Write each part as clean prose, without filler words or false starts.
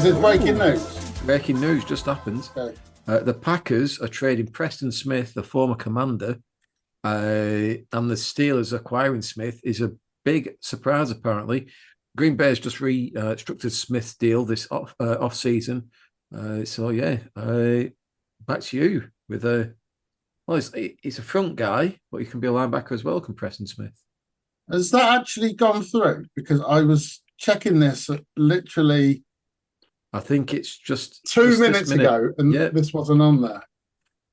Is this breaking news? Breaking news just happened. Okay. The Packers are trading Preston Smith, the former commander, and the Steelers acquiring Smith is a big surprise, apparently. Green Bay's just restructured Smith's deal this off season. Back to you with he's a front guy, but he can be a linebacker as well, can Preston Smith. Has that actually gone through? Because I was checking this literally... I think it's just 2 minutes ago, and this wasn't on there.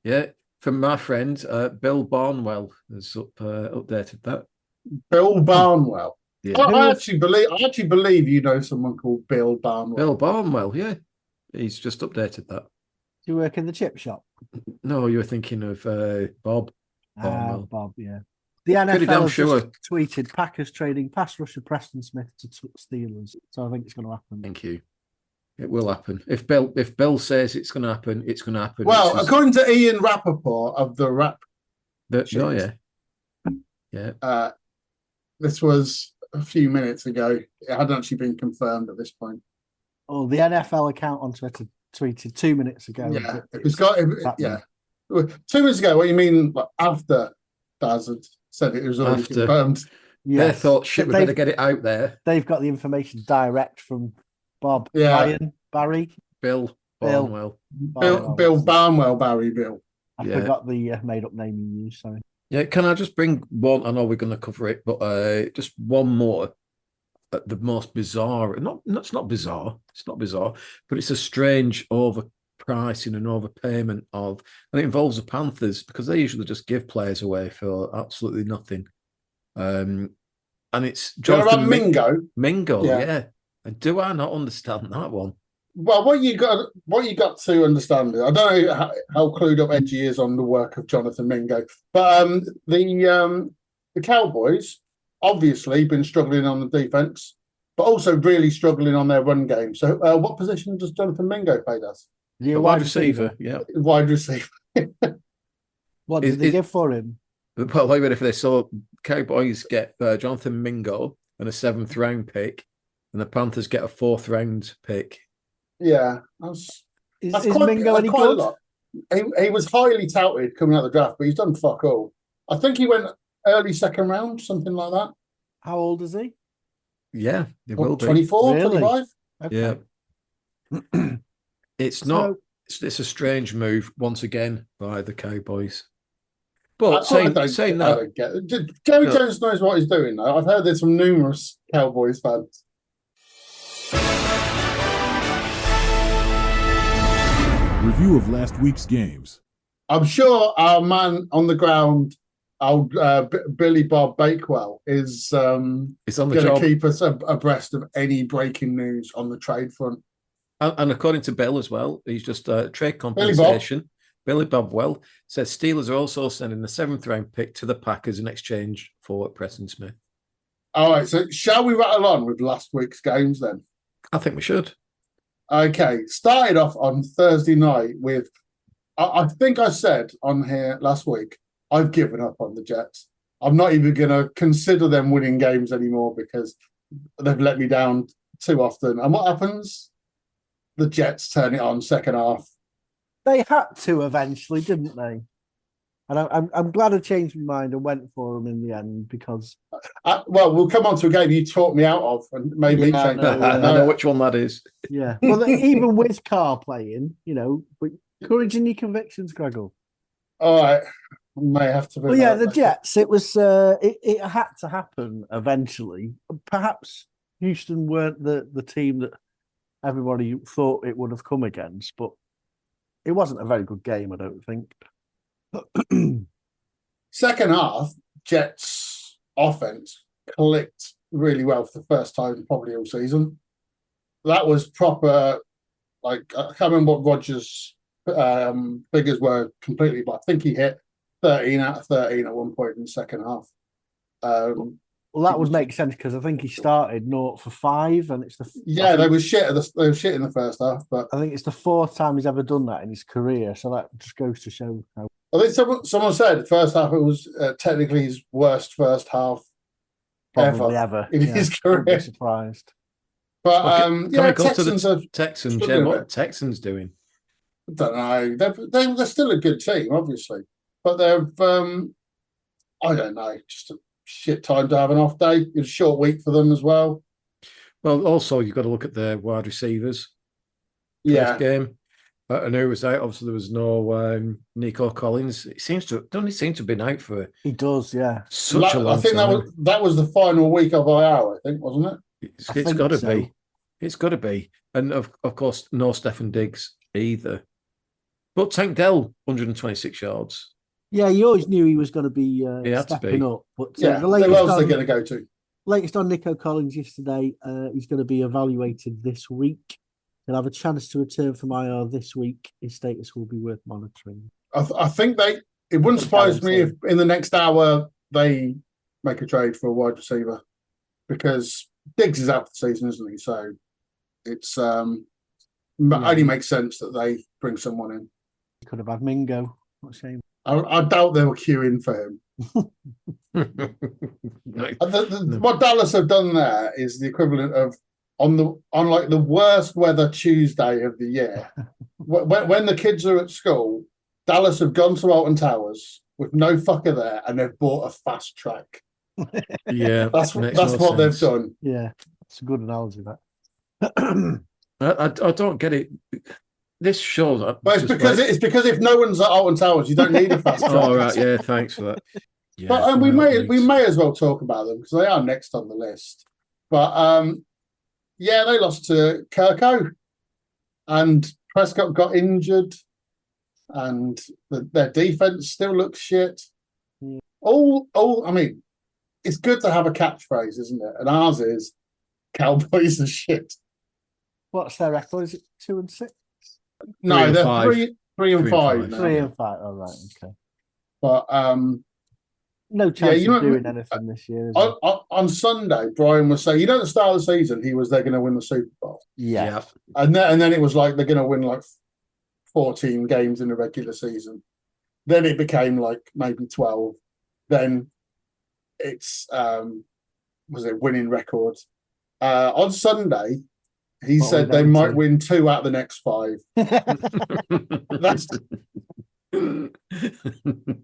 Yeah, from my friend Bill Barnwell has updated that. Bill Barnwell. Yeah. I actually believe you know someone called Bill Barnwell. Bill Barnwell, yeah, he's just updated that. Do you work in the chip shop? No, you were thinking of Bob Barnwell. Bob, yeah. The NFL has just tweeted Packers trading pass rusher Preston Smith to Steelers, so I think it's going to happen. Thank you. It will happen. If Bill says it's going to happen, it's going to happen. Well, according to Ian Rappaport of the Rap... Yeah. This was a few minutes ago. It hadn't actually been confirmed at this point. Oh, the NFL account on Twitter tweeted 2 minutes ago. Yeah, 2 minutes ago. What do you mean after Dazzla said it was already confirmed? Yes. They thought, shit, we better get it out there. They've got the information direct from Bob, Ryan, Barry, Bill Barnwell. Bill Barnwell, Barry, Bill. I forgot the made-up name you used, sorry. Yeah, can I just bring one? I know we're going to cover it, but just one more. The most bizarre, it's not bizarre, but it's a strange overpricing and overpayment and it involves the Panthers because they usually just give players away for absolutely nothing. And it's Jonathan Mingo, yeah. And do I not understand that one? Well, what you got to understand, I don't know how clued up Edgy is on the work of Jonathan Mingo, but the Cowboys obviously been struggling on the defense, but also really struggling on their run game. So, what position does Jonathan Mingo play? As wide receiver, yeah, wide receiver. What did they give for him? Well, wait a minute, if they saw Cowboys get Jonathan Mingo and a 7th round pick, and the Panthers get a 4th round pick. Yeah, is Mingo any good? He was highly touted coming out of the draft, but he's done fuck all. I think he went early 2nd round, something like that. How old is he? Yeah, he will be. 24, really? 25? Okay. Yeah. It's a strange move once again by the Cowboys. But saying that, Jerry Jones knows what he's doing, though. I've heard this from numerous Cowboys fans. Review of last week's games. I'm sure our man on the ground, Billy Bob Bakewell, is going to keep us abreast of any breaking news on the trade front. And according to Bill as well, he's just trade compensation. Billy Bobwell says Steelers are also sending the 7th round pick to the Packers in exchange for Preston Smith. All right, so shall we rattle on with last week's games then? I think we should. Okay, started off on Thursday night with, I think I said on here last week, I've given up on the Jets. I'm not even going to consider them winning games anymore because they've let me down too often. And what happens? The Jets turn it on second half. They had to eventually, didn't they? And I'm glad I changed my mind and went for them in the end because... well, we'll come on to a game you talked me out of and made me change. I know which one that is. Yeah. Well, even with Carr playing, but encouraging your convictions, Greggles. All right. May have to be. Well, yeah, the Jets, it was... it had to happen eventually. Perhaps Houston weren't the team that everybody thought it would have come against, but it wasn't a very good game, I don't think. Second half, Jets offense clicked really well for the first time probably all season. That was proper, I can't remember what Rodgers' figures were completely, but I think he hit 13 out of 13 at one point in the second half. Well, that would make sense because I think he started 0 for 5, and it's they were shit. They were shit in the first half, but I think it's the 4th time he's ever done that in his career. So that just goes to show how. I think someone said first half it was technically his worst first half probably ever in his career. I'd be surprised. But Can we go Texans to are the Texans? Yeah, struggling a what bit. are Texans doing? I don't know. They're still a good team, obviously, but they've I don't know, just a shit time to have an off day. It's a short week for them as well. Well, also you've got to look at the wide receivers. Yeah, First game. I know it was out. Obviously, there was no Nico Collins. It seems to don't seem to have been out for He does, yeah. such a long I think time. that was the final week of IR, I think, wasn't it? It's I think got to so. be. It's got to be. And of course, no Stephen Diggs either. But Tank Dell, 126 yards. Yeah, you always knew he was going to be He had to stepping be. up. But Yeah, the who else latest are they on, going to go to? latest on Nico Collins yesterday, he's going to be evaluated this week. He'll have a chance to return from IR this week. His status will be worth monitoring. I think it wouldn't surprise me if in the next hour they make a trade for a wide receiver, because Diggs is out for the season, isn't he? So it's only makes sense that they bring someone in. Could have had Mingo. What a shame. I doubt they'll queue in for him. What Dallas have done there is the equivalent of on like the worst weather Tuesday of the year, when the kids are at school, Dallas have gone to Alton Towers with no fucker there, and they've bought a fast track. Yeah, that's what they've done. Yeah, it's a good analogy. That I don't get it. This shows up. But it's because if no one's at Alton Towers, you don't need a fast track. All right, yeah, thanks for that. Yeah, But we may as well talk about them because they are next on the list. But yeah, they lost to Kirko, and Prescott got injured, and their defense still looks shit. Yeah. I mean, it's good to have a catchphrase, isn't it? And ours is Cowboys are shit. what's their record? Is it 2-6? No, they're 3-5. 3-5 now. 3-5. Oh, right, okay. But No chance you of know- doing anything this year. Is there? on Sunday, Brian was saying, at the start of the season, he was they're going to win the Super Bowl. Yeah. And then it was like they're going to win like 14 games in the regular season. Then it became like maybe 12. Then it's was it winning records? On Sunday, he What said were they they might to? win 2 out of the next 5. That's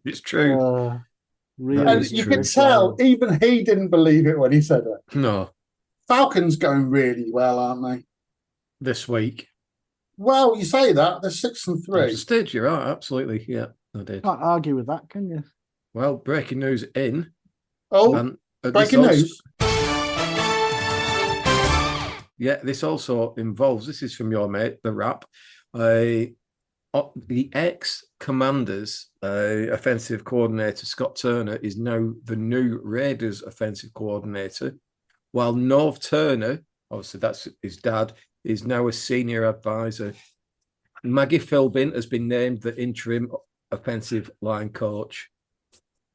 It's true. Really and is you true. can tell even he didn't believe it when he said it. No, Falcons going really well, aren't they? this week. Well, you say that they're 6-3. Stage, you're right. Absolutely. Yeah, I did. Can't argue with that, can you? Well, breaking news in. Oh, And, breaking news. Yeah, this also involves, this is from your mate, The Rap. The ex-Commanders offensive coordinator, Scott Turner, is now the new Raiders offensive coordinator, while Norv Turner, obviously that's his dad, is now a senior advisor. Maggie Philbin has been named the interim offensive line coach.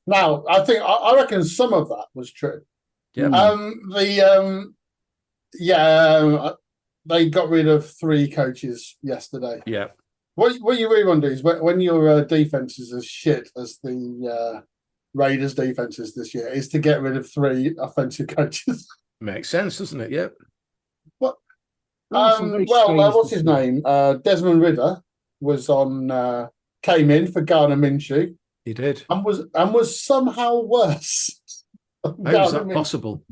Now, I reckon some of that was true. Yeah. They got rid of 3 coaches yesterday. Yeah. What you really want to do is when your defense is as shit as the Raiders' defenses this year, is to get rid of 3 offensive coaches. Makes sense, doesn't it? Yeah. What? Some very strange what's his decisions. name? Desmond Ridder was came in for Gardner Minshew He did. and was somehow worse. How is that possible?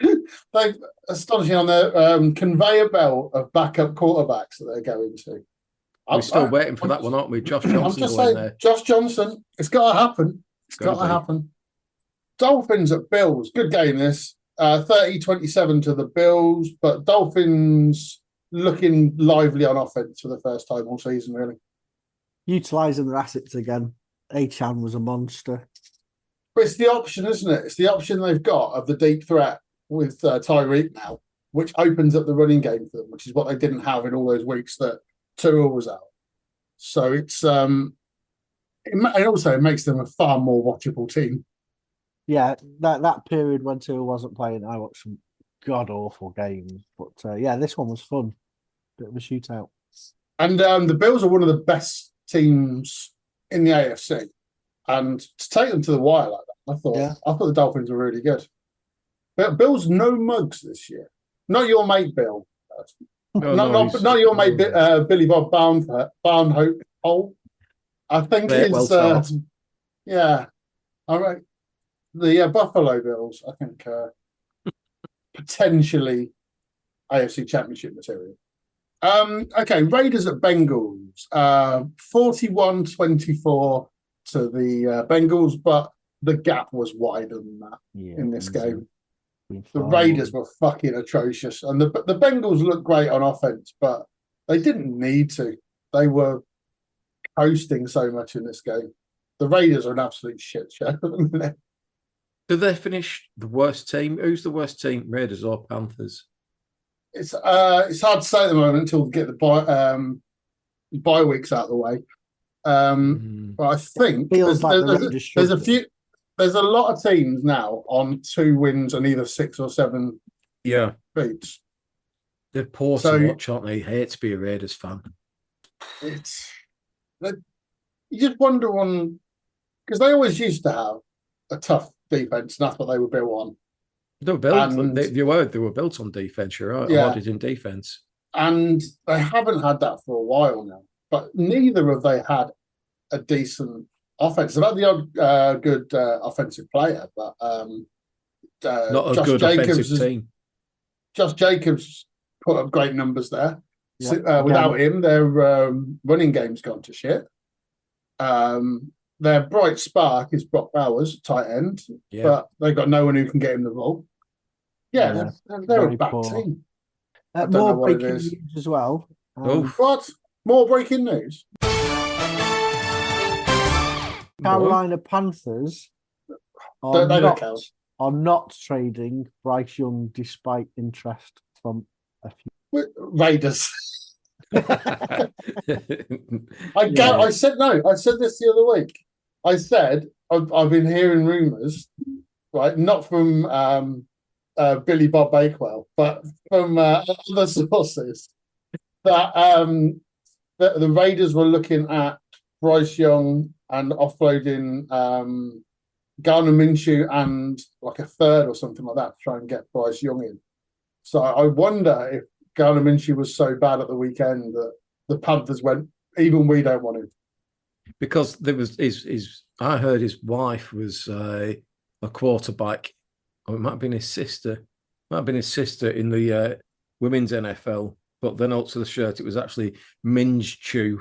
They astonishing on their conveyor belt of backup quarterbacks that they're going to. We're still waiting for that one, aren't we? Josh I'm Johnson just going saying, there. Josh Johnson. It's got to happen. It's Gotta got to be. happen. Dolphins at Bills. Good game this. 30-27 to the Bills, but Dolphins looking lively on offense for the first time all season, really. Utilising their assets again. Achan was a monster. But it's the option, isn't it? It's the option they've got of the deep threat with Tyreek now, which opens up the running game for them, which is what they didn't have in all those weeks that Tua was out. So it's it also makes them a far more watchable team. Yeah, that period when Tua wasn't playing, I watched some god awful games. But yeah, this one was fun. Bit of a shootout. And the Bills are one of the best teams in the AFC. And to take them to the wire like that, I thought the Dolphins were really good. But Bills no mugs this year. not your mate Bill. he's- Not your mate Billy Bob Barnhope. I think Bakewell it's sort. yeah. All right. The Buffalo Bills, I think, potentially AFC Championship material. Okay, Raiders at Bengals, 41-24 to the Bengals, but the gap was wider than that in this game. The Raiders were fucking atrocious, and the Bengals looked great on offense, but they didn't need to. They were coasting so much in this game. The Raiders are an absolute shit show at the minute. Did they finish the worst team? Who's the worst team, Raiders or Panthers? It's hard to say at the moment until we get the bye weeks out of the way. But I think Feels like the Raiders there's a few. There's a lot of teams now on 2 wins and either 6 or 7 beats. They're poor to watch, aren't they? Hate to be a Raiders fan. You just wonder because they always used to have a tough defense, and that's what they were built on. They were built. They were built on defense. You're right. Yeah. Ordered in defense, and they haven't had that for a while now. But neither have they had a decent offense. They've had the odd good offensive player, but not a Josh good Jacobs offensive team. Josh Jacobs put up great numbers there. Yeah. Without him, their running game's gone to shit. Their bright spark is Brock Bowers, tight end, but they've got no one who can get him the ball. Yeah, they're a bad team. More breaking news as well. What? More breaking news? Carolina Panthers are not trading Bryce Young despite interest from a few Raiders. I said no. I said this the other week. I said I've been hearing rumours, right? Not from Billy Bob Bakewell, but from other sources that the Raiders were looking at Bryce Young and offloading Gardner Minshew and like a third or something like that to try and get Bryce Young in. So I wonder if Gardner Minshew was so bad at the weekend that the Panthers went, even we don't want him. Because there was I heard his wife was a quarterback, or it might have been his sister. It might have been his sister in the women's NFL, but then also the shirt, it was actually Minshew.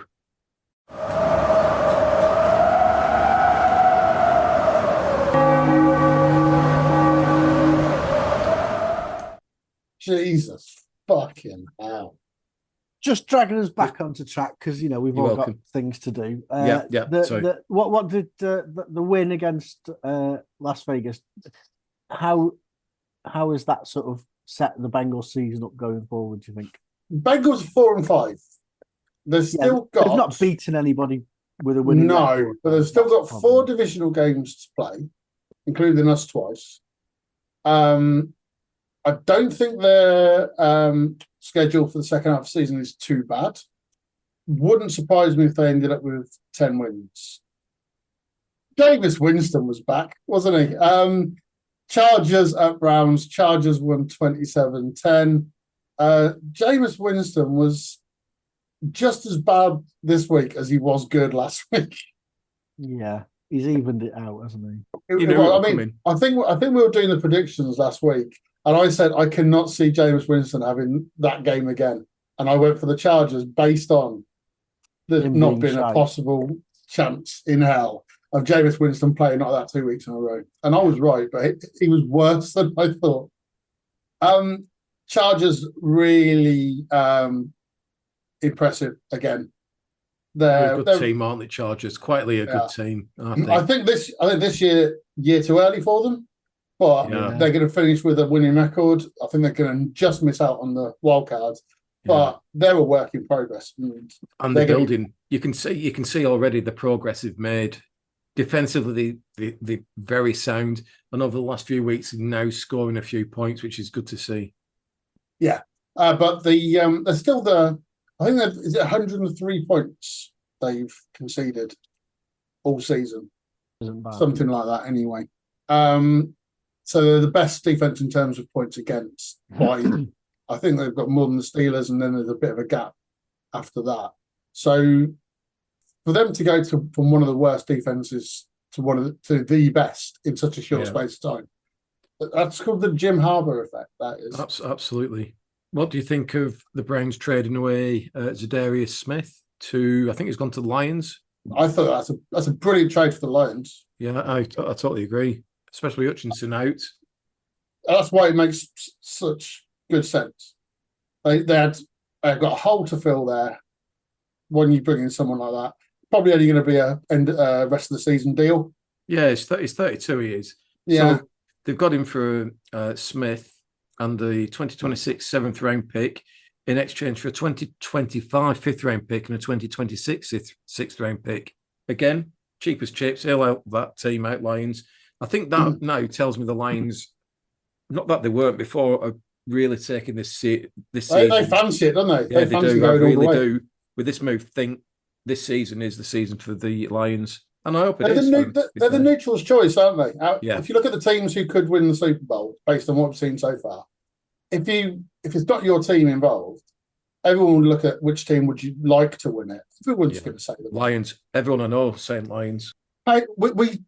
Jesus fucking hell. Just dragging us back onto track because we've all got things to do. What did the win against Las Vegas? How has that sort of set the Bengals season up going forward? Do you think? Bengals 4-5. They've not beaten anybody with a winning record. But they've still got 4 divisional games to play, including us twice. I don't think their schedule for the second half of the season is too bad. Wouldn't surprise me if they ended up with 10 wins. Jameis Winston was back, wasn't he? Chargers at Browns. Chargers won 27-10. Jameis Winston was just as bad this week as he was good last week. Yeah, he's evened it out, hasn't he? I think we were doing the predictions last week, and I said I cannot see Jameis Winston having that game again, and I went for the Chargers based on there's not been a possible chance in hell of Jameis Winston playing like that 2 weeks in a row, and I was right, but he was worse than I thought. Chargers really impressive again. They're a good team, aren't they? Chargers quietly a good team. I think this year too early for them, but they're going to finish with a winning record. I think they're going to just miss out on the wild cards, but they're a work in progress. And they're building. You can see already the progress they've made. Defensively, they're very sound, and over the last few weeks, now scoring a few points, which is good to see. Yeah, but they're still the. I think is it 103 points they've conceded all season, something like that. Anyway, so they're the best defense in terms of points against by I think they've got more than the Steelers, and then there's a bit of a gap after that. So for them to go from one of the worst defenses to the best in such a short space of time, that's called the Jim Harbaugh effect. That is absolutely. What do you think of the Browns trading away Zadarius Smith to? I think he's gone to the Lions. I thought that's a brilliant trade for the Lions. Yeah, I totally agree. Especially Hutchinson out. That's why it makes such good sense. They've got a hole to fill there. When you bring in someone like that, probably only going to be a rest of the season deal. Yeah, he's 32. He is. Yeah, so they've got him for Smith and the 2026 7th round pick in exchange for a 2025 5th round pick and a 2026 6th round pick. Again, cheap as chips. He'll help that team out, Lions. I think that now tells me the Lions, not that they weren't before, are really taking this season. They fancy it, don't they? Yeah, they fancy do. Going I really all the way. do. With this move, think this season is the season for the Lions. And I hope they're the neutral's choice, aren't they? Yeah. If you look at the teams who could win the Super Bowl based on what we've seen so far, if it's not your team involved, everyone would look at which team would you like to win it. Everyone's just going to say the Lions. Everyone I know saying Lions. We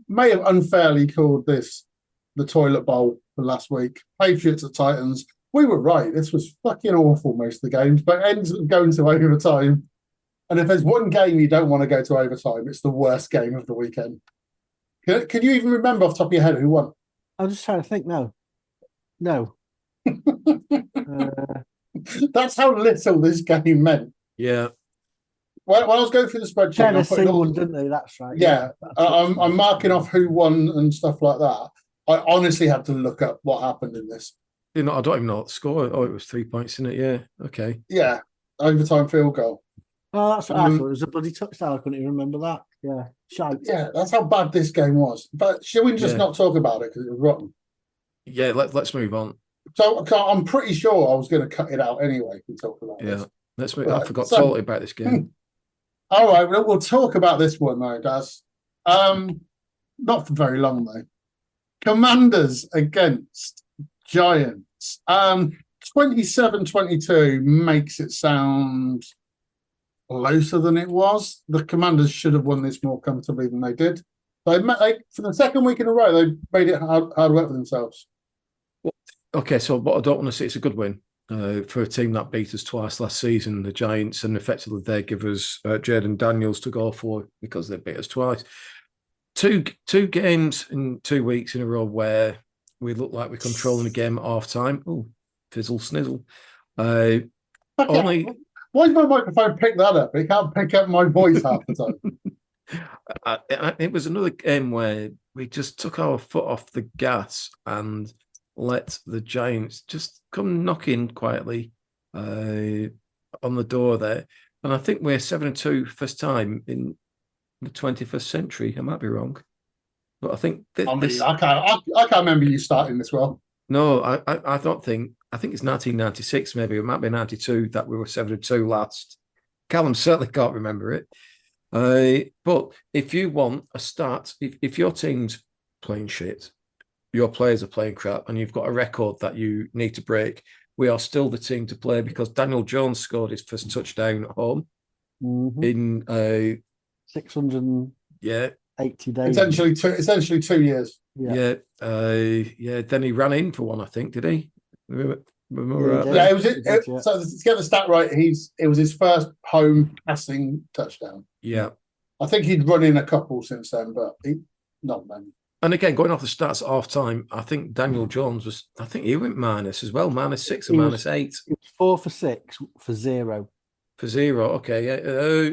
may have unfairly called this the toilet bowl for last week. Patriots at Titans. We were right. This was fucking awful most of the games, but it ends up going to overtime. And if there's one game you don't want to go to overtime, it's the worst game of the weekend. Can you even remember off the top of your head who won? I'm just trying to think. No. That's how little this game meant. Yeah. When I was going through the spreadsheet, Tennessee won, didn't they? That's right. Yeah, I'm marking off who won and stuff like that. I honestly had to look up what happened in this. I don't even know what the score. Oh, it was 3 points in it. Yeah. Okay. Yeah, overtime field goal. Oh, that's what I thought. It was a bloody touchdown. I couldn't even remember that. Yeah, shite. Yeah, that's how bad this game was. But should we just not talk about it because it was rotten? Yeah, let's move on. So I'm pretty sure I was going to cut it out anyway if we talk about this. Yeah, let's move. I forgot totally about this game. All right, we'll talk about this one though, Daz. Not for very long though. Commanders against Giants. 27-22 makes it sound closer than it was. The Commanders should have won this more comfortably than they did. For the second week in a row, they made it hard work for themselves. Okay, so what I don't want to see, it's a good win for a team that beat us twice last season, the Giants, and effectively they give us Jaden Daniels to go for because they beat us twice. Two games in 2 weeks in a row where we look like we're controlling the game at half time. Oh, fizzle snizzle. Why does my microphone pick that up? It can't pick up my voice half the time. It was another game where we just took our foot off the gas and let the Giants just come knocking quietly on the door there. And I think we're 7-2 first time in the 21st century. I might be wrong, but I think I can't remember you starting this well. No, I don't think. I think it's 1996, maybe. It might be 92 that we were 7-2 last. Callum certainly can't remember it. But if you want a start, if your team's playing shit, your players are playing crap, and you've got a record that you need to break, we are still the team to play because Daniel Jones scored his first touchdown at home in 680 days. Essentially 2 years. Yeah. Then he ran in for one, I think. Did he? It was. So to get the stat right, it was his first home passing touchdown. Yeah, I think he'd run in a couple since then, but not many. And again, going off the stats at half time, I think Daniel Jones was. I think he went minus as well, -6 or -8. It was 4 for 6 for 0. For 0, okay, yeah.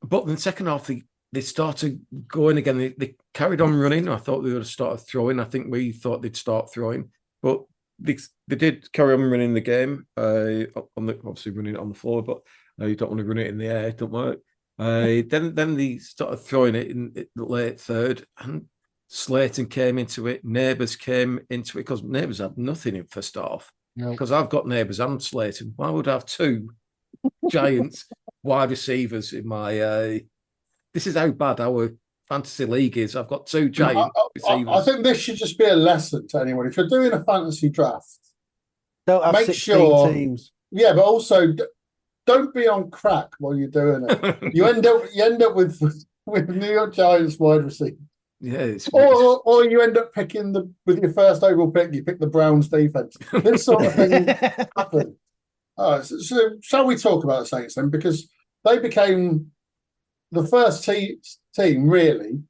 But in the second half, they started going again. They carried on running. I thought they would have started throwing. I think we thought they'd start throwing, but they did carry on running the game. Obviously running it on the floor, but you don't want to run it in the air. It don't work. Then they started throwing it in the late third, and Slayton came into it. Neighbours came into it because Neighbours had nothing in first half. Because I've got Neighbours and Slayton. Why would I have two Giants wide receivers in my? This is how bad our fantasy league is. I've got two Giant receivers. I think this should just be a lesson to anyone. If you're doing a fantasy draft, Don't have make 16 sure. teams. Yeah, but also don't be on crack while you're doing it. You end up with New York Giants wide receiver. Yeah, Or you end up picking with your first overall pick, you pick the Browns defense. This sort of thing happened. So shall we talk about the Saints then? Because they became the first team really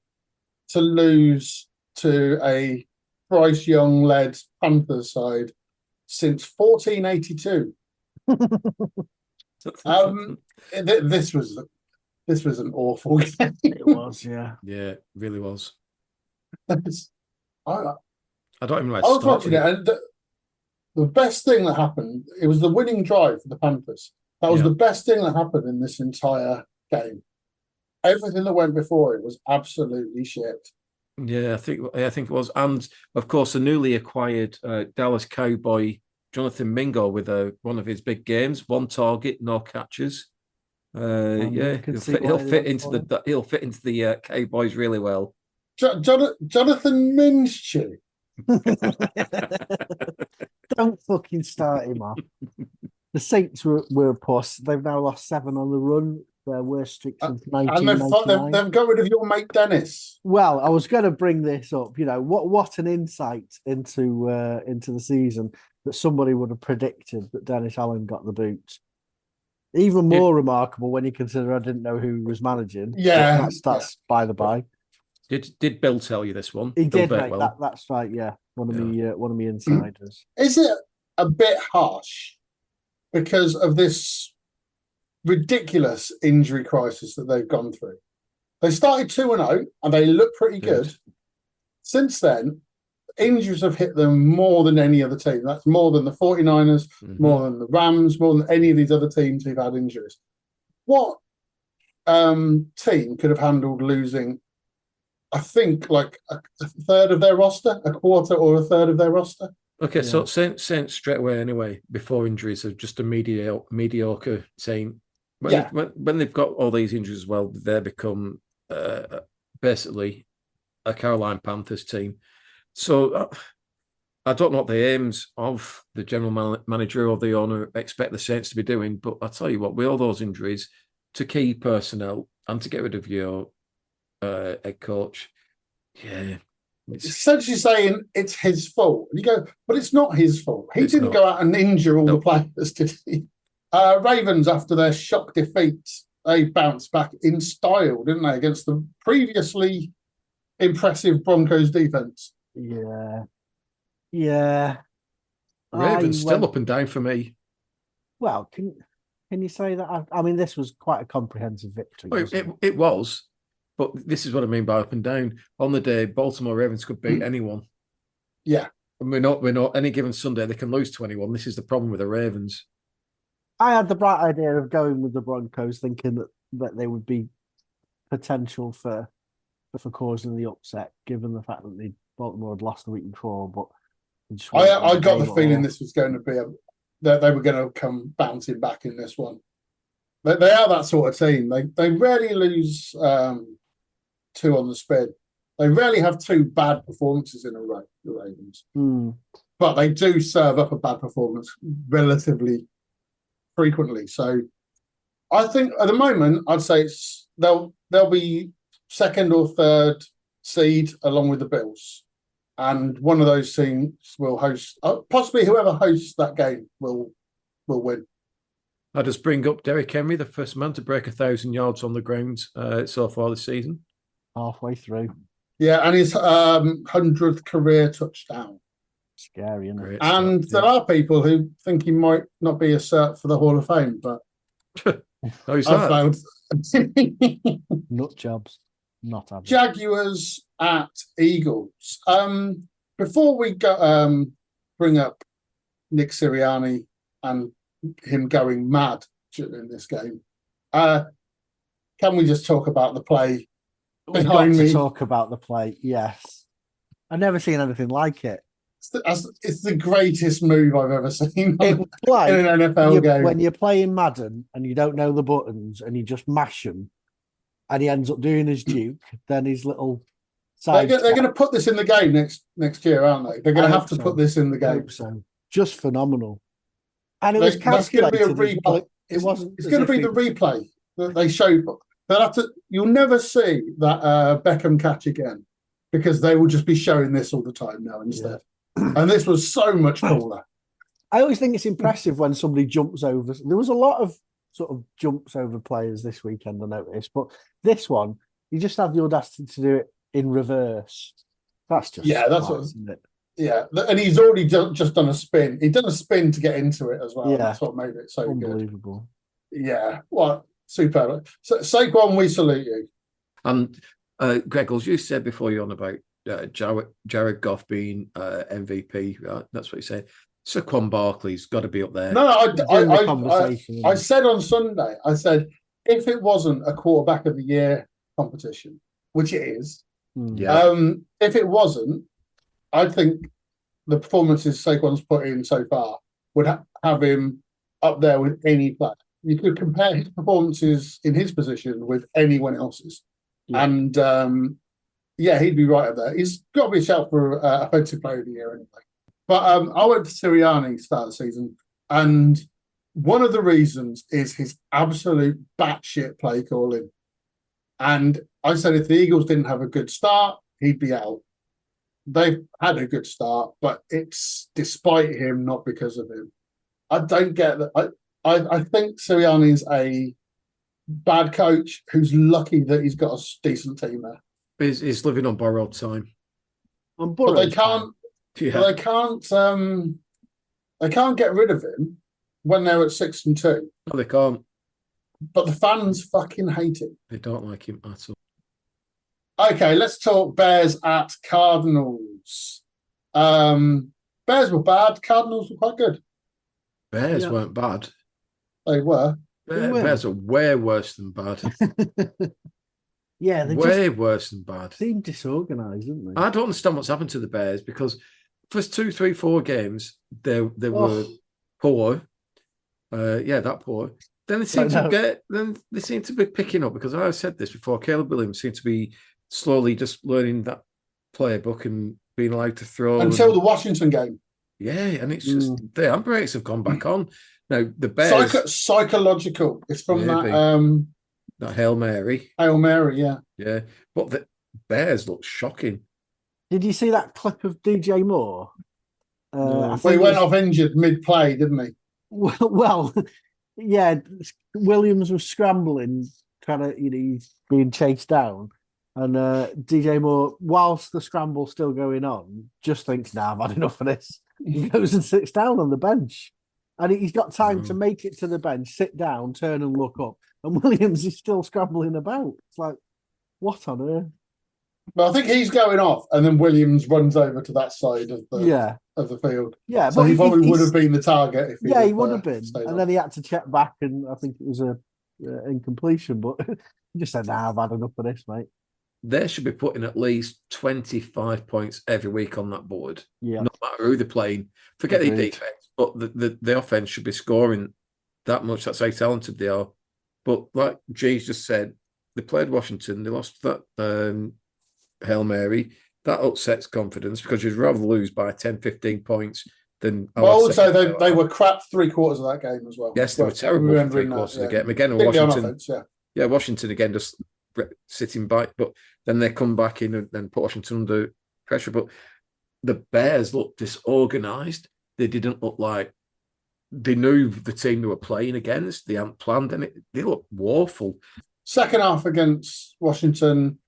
to lose to a Bryce Young led Panthers side since 1482. This was an awful game. It was, yeah. Yeah, it really was. I don't even like. I was watching it, and the best thing that happened, it was the winning drive for the Panthers. That was the best thing that happened in this entire game. Everything that went before it was absolutely shit. Yeah, I think it was, and of course the newly acquired Dallas Cowboy Jonathan Mingo with one of his big games, 1 target, no catches. Yeah, he'll fit into the Cowboys really well. Jonathan Minshew. Don't fucking start him off. The Saints were a puss. They've now lost 7 on the run. Their worst streak since 1999. And they've got rid of your mate Dennis. Well, I was going to bring this up. You know, what an insight into the season that somebody would have predicted that Dennis Allen got the boot. Even more remarkable when you consider I didn't know who was managing. Yeah, that's by the by. Did Bill tell you this one? He Bill did, mate. Bakewell. That's right. Yeah, one of me insiders. Is it a bit harsh because of this ridiculous injury crisis that they've gone through? They started 2-0 and they look pretty good. Since then, injuries have hit them more than any other team. That's more than the 49ers, more than the Rams, more than any of these other teams who've had injuries. What team could have handled losing, I think, like a third of their roster, a quarter or a third of their roster? Okay, so Saints straight away anyway, before injuries, are just a mediocre team. When they've got all these injuries as well, they become basically a Carolina Panthers team. So I don't know what the aims of the general manager or the owner expect the Saints to be doing, but I tell you what, with all those injuries, to key personnel and to get rid of your head coach, it's essentially saying it's his fault. And you go, but it's not his fault. He didn't go out and injure all the players, did he? Ravens, after their shock defeat, they bounced back in style, didn't they, against the previously impressive Broncos defense? Yeah. Ravens still up and down for me. Well, can you say that? I mean, this was quite a comprehensive victory. Well, it was, but this is what I mean by up and down. On the day, Baltimore Ravens could beat anyone. Yeah, and we're not any given Sunday they can lose to anyone. This is the problem with the Ravens. I had the bright idea of going with the Broncos, thinking that they would be potential for causing the upset, given the fact that Baltimore had lost the week before. But I got the feeling this was going to be that they were going to come bouncing back in this one. They are that sort of team. They rarely lose 2 on the spin. They rarely have 2 bad performances in a row, the Ravens. But they do serve up a bad performance relatively frequently. So I think at the moment, I'd say they'll be 2nd or 3rd seed along with the Bills. And one of those teams will host, possibly whoever hosts that game will win. I just bring up Derrick Henry, the first man to break 1,000 yards on the ground so far this season. Halfway through. Yeah, and his 100th career touchdown. Scary, isn't it? And there are people who think he might not be a cert for the Hall of Fame, but I've found nut jobs. Not having. Jaguars at Eagles. Before we go, bring up Nick Sirianni and him going mad in this game, can we just talk about the play behind me? Talk about the play, yes. I've never seen anything like it. It's the greatest move I've ever seen in an NFL game. When you're playing Madden and you don't know the buttons and you just mash them, and he ends up doing his Duke, then his little side. They're going to put this in the game next year, aren't they? They're going to have to put this in the game. So just phenomenal. And it was That's going to be a calculated as well. replay. It wasn't. It's as going to if be the it- replay that they showed. You'll never see that Beckham catch again because they will just be showing this all the time now instead. And this was so much cooler. I always think it's impressive when somebody jumps over. There was a lot of sort of jumps over players this weekend, I noticed, but this one, you just have the audacity to do it in reverse. That's just That's class, what, isn't it? yeah. And he's already just done a spin. He'd done a spin to get into it as well. Yeah. That's what made it so Unbelievable. good. Yeah, well, superb. So, Saquon, we salute you. And Greggles, you said before you're on about Jared Goff being MVP. That's what you said. Saquon Barkley's got to be up there. No, Conversation. I said on Sunday, I said, if it wasn't a quarterback of the year competition, which it is, if it wasn't, I think the performances Saquon's put in so far would have him up there with any player. You could compare his performances in his position with anyone else's. Yeah. And he'd be right up there. He's got to be a shout for offensive player of the year anyway. But I went to Sirianni start of the season, and one of the reasons is his absolute batshit play calling. And I said if the Eagles didn't have a good start, he'd be out. They've had a good start, but it's despite him, not because of him. I don't get that. I think Sirianni's a bad coach who's lucky that he's got a decent team there. He's living on borrowed time. But they can't. Yeah. They can't get rid of him when they're at 6-2. No, they can't. But the fans fucking hate him. They don't like him at all. Okay, let's talk Bears at Cardinals. Bears were bad. Cardinals were quite good. Bears weren't bad. They were. Bears are way worse than bad. Yeah, they way worse than bad. Seem disorganised, didn't they? I don't understand what's happened to the Bears because first 2, 3, 4 games they were poor. That poor. Then they seem to be picking up because I said this before. Caleb Williams seemed to be slowly just learning that playbook and being allowed to throw until the Washington game. Yeah, and it's just the handbrakes have gone back on. Now the Bears psychological. It's from that Hail Mary. Hail Mary, yeah. Yeah. But the Bears look shocking. Did you see that clip of DJ Moore? He went off injured mid-play, didn't he? Well, yeah. Williams was scrambling, trying to, he's being chased down. And DJ Moore, whilst the scramble's still going on, just thinks, I've had enough of this. He goes and sits down on the bench. And he's got time to make it to the bench, sit down, turn and look up. And Williams is still scrambling about. It's like, what on earth? But I think he's going off, and then Williams runs over to that side of the field. Yeah, so he probably would have been the target. If he would have been. And then he had to check back, and I think it was a incompletion. But he just said, I've had enough of this, mate. They should be putting at least 25 points every week on that board. Yeah. No matter who they're playing. Forget the defense, but the offense should be scoring that much. That's how talented they are. But like G's just said, they played Washington. They lost that Hail Mary. That upsets confidence because you'd rather lose by 10, 15 points than... Well, also, they were crap 3/4 of that game as well. Yes, they were terrible 3/4 of the game. Again, Washington... Offense, Washington again just sitting back, but then they come back in and then put Washington under pressure. But the Bears looked disorganised. They didn't look like they knew the team they were playing against. They hadn't planned anything. They looked woeful. Second half against Washington,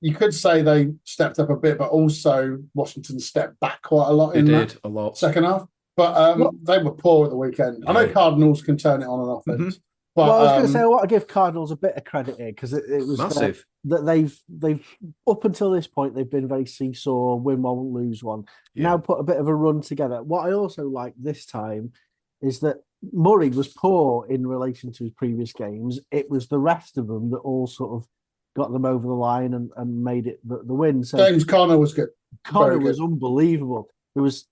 you could say they stepped up a bit, but also Washington stepped back quite a lot. A lot. Second half. But they were poor at the weekend. I know Cardinals can turn it on and off. Mm-hmm. But, I was going to say, I want to give Cardinals a bit of credit here because it was massive that they've up until this point they've been very seesaw, win one, lose one. Yeah. Now put a bit of a run together. What I also like this time is that Murray was poor in relation to his previous games. It was the rest of them that all sort of got them over the line and made it the win. So James Conner was good. Conner was unbelievable. It was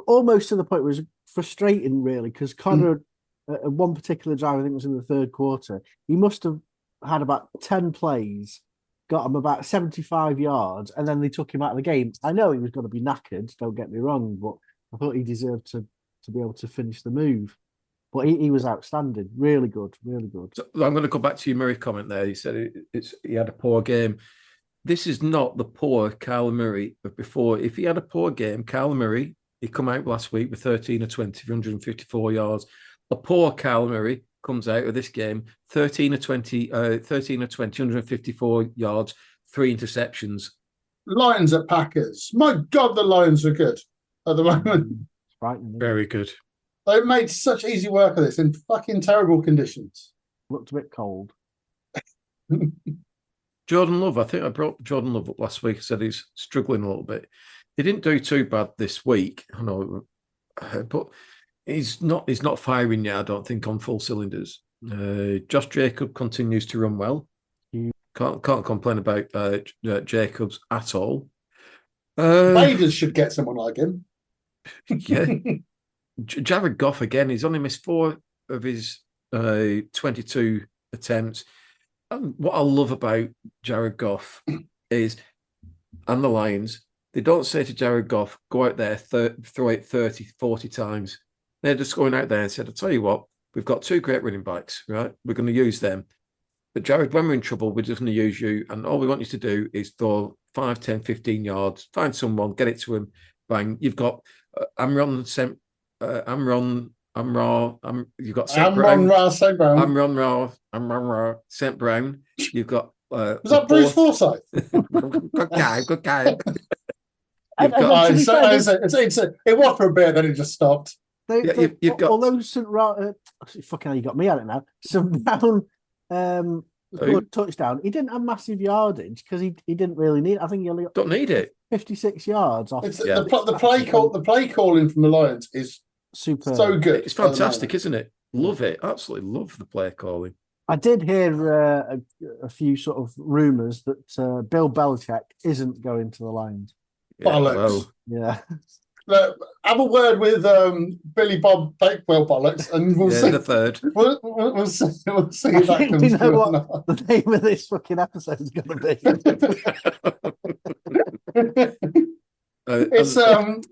almost to the point where it was frustrating, really, because Conner. One particular drive, I think it was in the third quarter, he must have had about 10 plays, got him about 75 yards, and then they took him out of the game. I know he was going to be knackered, don't get me wrong, but I thought he deserved to be able to finish the move. But he was outstanding. Really good, really good. So I'm going to go back to your Murray comment there. He said he had a poor game. This is not the poor Kyle Murray of before. If he had a poor game, Kyle Murray, he come out last week with 13 of 20 for 154 yards. A poor Kyle Murray comes out of this game 13 of 20, 154 yards, 3 interceptions. Lions at Packers. My God, the Lions are good at the moment. Frightening. Very good. They made such easy work of this in fucking terrible conditions. Looked a bit cold. Jordan Love, I think I brought Jordan Love up last week. I said he's struggling a little bit. He didn't do too bad this week, I know, but he's not firing yet, I don't think, on full cylinders. Josh Jacob continues to run well. Can't complain about Jacobs at all. Raiders should get someone like him. Yeah. Jared Goff again. He's only missed 4 of his 22 attempts. And what I love about Jared Goff is, and the Lions, they don't say to Jared Goff, go out there, throw it 30, 40 times. They're just going out there and said, I'll tell you what, we've got 2 great running backs, right? We're going to use them. But Jared, when we're in trouble, we're just going to use you. And all we want you to do is throw 5, 10, 15 yards, find someone, get it to him, bang. You've got Amron, you've got St. Brown. St. Brown. Amron St. Brown. You've got was that Bruce Forsyth? Good guy. And You've got, to be fair, It was for a bit, then it just stopped. you've got- although St. Fucking hell, you got me at it now. St. Brown scored a touchdown. He didn't have massive yardage because he didn't really need it. I think he only got don't need it. 56 yards off. The play calling from the Lions is Super. so good. It's fantastic, isn't it? Love it. Absolutely love the play calling. I did hear a few sort of rumours that Bill Belichick isn't going to the Lions. Yeah, Bollocks. well, Yeah. Look, have a word with Billy Bob Bakewell Bollocks, and we'll see. the third. We'll see I if that think comes we know through or what not. the name of this fucking episode is going to be. It's the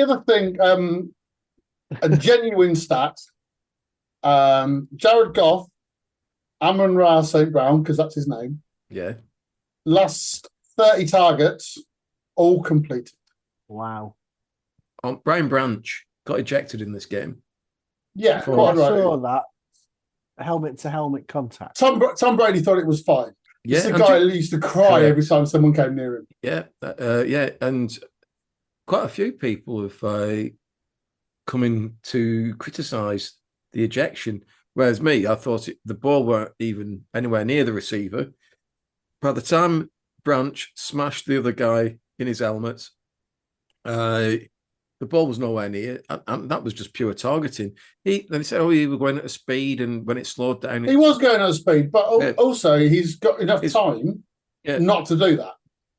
other thing, a genuine stat. Jared Goff, Amon-Ra St. Brown, because that's his name. Yeah. Last 30 targets, all completed. Wow. Brian Branch got ejected in this game. Yeah, I quite right. saw that helmet to helmet contact. Tom Brady thought it was fine. Yeah, He's the guy who used to cry every time someone came near him. Yeah, and quite a few people have come in to criticise the ejection. Whereas me, I thought the ball weren't even anywhere near the receiver. By the time Branch smashed the other guy in his helmet, the ball was nowhere near, and that was just pure targeting. Then he said, "Oh, you were going at a speed, and when it slowed down, He was going at a speed, but also he's got enough time not to do that.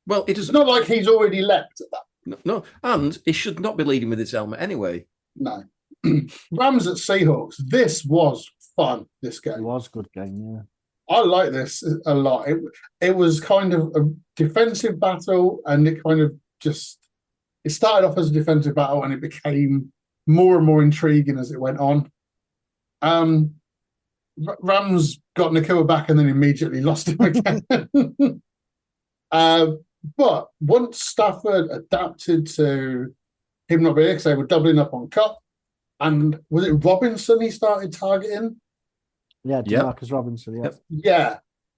Well, it It's not like he's already leapt at that. No, and he should not be leading with his helmet anyway. No. Rams at Seahawks. This was fun. This It game. was a good game, yeah. I like this a lot. It was kind of a defensive battle, and it kind of it started off as a defensive battle, and it became more and more intriguing as it went on. Rams got Nakua back and then immediately lost him again. But once Stafford adapted to him not being because they were doubling up on Cup, and was it Robinson he started targeting? Yeah, DeMarcus Robinson, yeah. Yep. Yeah,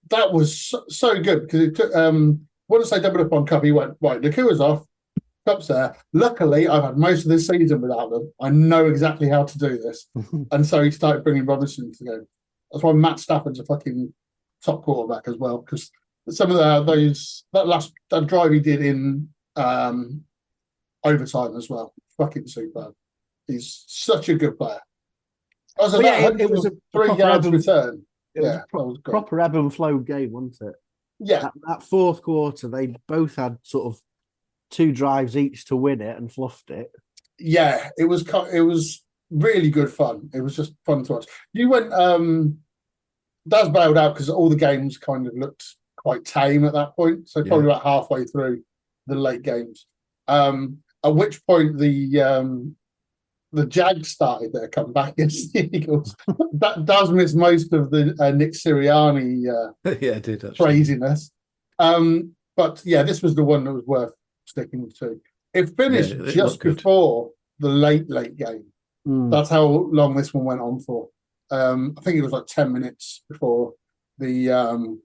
that was so good because it took once they doubled up on Cup, he went, right, Nakua's off, Cup's there. Luckily, I've had most of this season without them. I know exactly how to do this. And so he started bringing Robinson into the game. That's why Matt Stafford's a fucking top quarterback as well, because some of that drive he did in overtime as well, fucking superb. He's such a good player. It was a 3 yards return. It was a proper ebb and flow game, wasn't it? Yeah. That fourth quarter, they both had sort of 2 drives each to win it and fluffed it. Yeah, it was really good fun. It was just fun to watch. You went, Daz bailed out because all the games kind of looked quite tame at that point. So probably about halfway through the late games. At which point the the Jags started their comeback against the Eagles. That does miss most of the Nick Sirianni Yeah, it did actually. craziness. But yeah, this was the one that was worth sticking to. It finished It just before the late game. That's how long this one went on for. I think it was like 10 minutes before the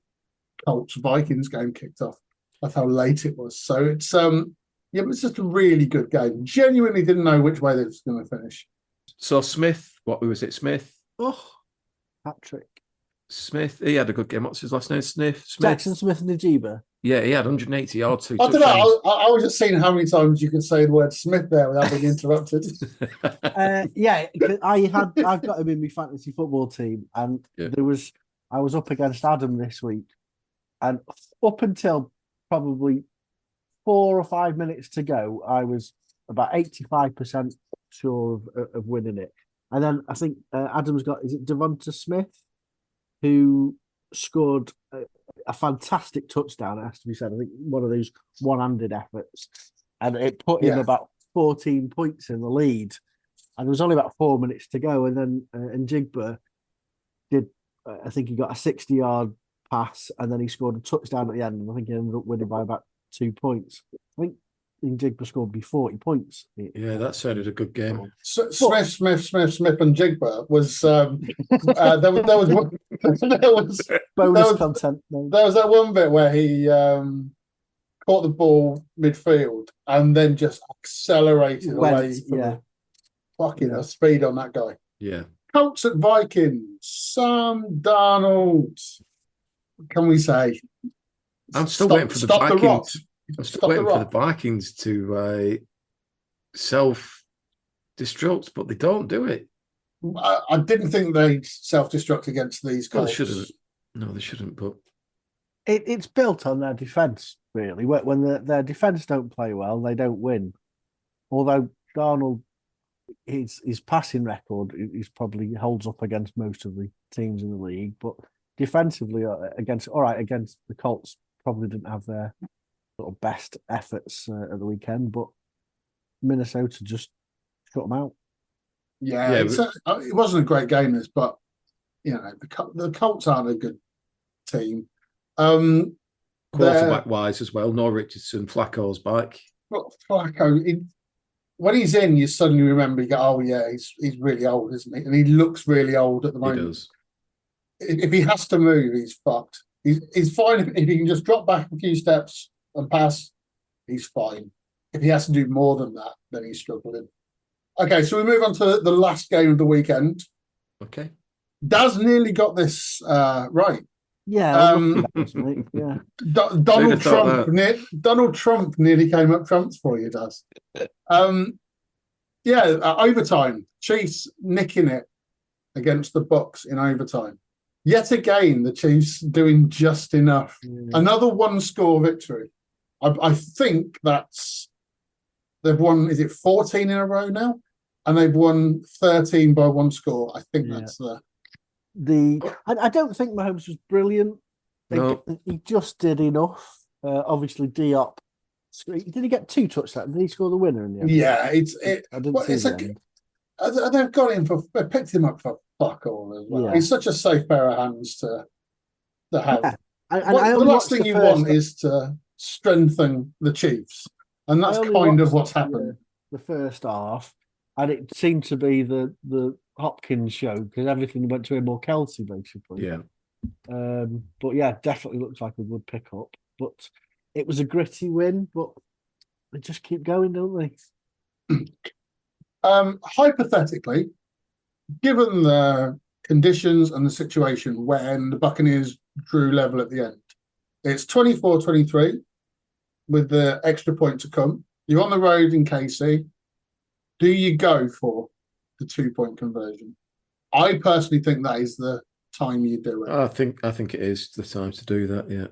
Colts Vikings game kicked off. That's how late it was. So it's yeah, it was just a really good game. Genuinely didn't know which way they was going to finish. So Smith, what was it? Smith? Oh, Patrick. Smith, he had a good game. What's his last name? Smith? Jackson Smith and Najiba. Yeah, he had 180 yards. I don't know. I was just seeing how many times you could say the word Smith there without being interrupted. Yeah, I've got him in my fantasy football team, and I was up against Adam this week, and up until probably 4 or 5 minutes to go, I was about 85% sure of winning it. And then I think Adam's got, is it Devonta Smith, who scored a fantastic touchdown, it has to be said. I think one of those one-handed efforts. And it put him about 14 points in the lead. And there was only about 4 minutes to go. And then Njigba did, I think he got a 60-yard pass, and then he scored a touchdown at the end. And I think he ended up winning by about 2 points. I think Njigba scored be 40 points. Yeah, that sounded a good game. So, Smith, and Njigba was there was bonus content. There was that one bit where he caught the ball midfield and then just accelerated away from fucking speed on that guy. Yeah. Colts at Vikings. Sam Darnold. What can we say? I'm still waiting for the Vikings. I'm still waiting for the Vikings to self-destruct, but they don't do it. I didn't think they'd self-destruct against these Colts. They shouldn't. No, they shouldn't. But it's built on their defense, really. When their defense don't play well, they don't win. Although Darnold, his passing record is probably holds up against most of the teams in the league, but defensively against the Colts, probably didn't have their sort of best efforts at the weekend, but Minnesota just shut them out. Yeah, it wasn't a great game, but you know the Colts aren't a good team. Quarterback wise as well, no Richardson, Flacco's back. Well, Flacco, when he's in, you suddenly remember, you go, oh yeah, he's really old, isn't he? And he looks really old at the moment. He does. If he has to move, he's fucked. He's fine if he can just drop back a few steps and pass, he's fine. If he has to do more than that, then he's struggling. Okay, so we move on to the last game of the weekend. Okay. Daz nearly got this right. Yeah. Donald Trump nearly came up trumps for you, Daz. Overtime. Chiefs nicking it against the Bucs in overtime. Yet again, the Chiefs doing just enough. Another one-score victory. I think they've won, is it 14 in a row now? And they've won 13 by one score. I think that's I don't think Mahomes was brilliant. No. He just did enough. Obviously, Diop. Did he get 2 touchdowns? Did he score the winner in the end? Yeah, I didn't see the end. They've got him they picked him up for fuck all as well. Yeah. He's such a safe pair of hands to have. Yeah. The last thing you want is to strengthen the Chiefs, and that's kind of what's happened. The first half, and it seemed to be the Hopkins show because everything went to him or Kelsey basically. Yeah. But yeah, definitely looks like a good pick up. But it was a gritty win, but they just keep going, don't they? Hypothetically, given the conditions and the situation when the Buccaneers drew level at the end, it's 24-23 with the extra point to come. You're on the road in KC. Do you go for the 2-point conversion? I personally think that is the time you do it. I think it is the time to do that, yeah.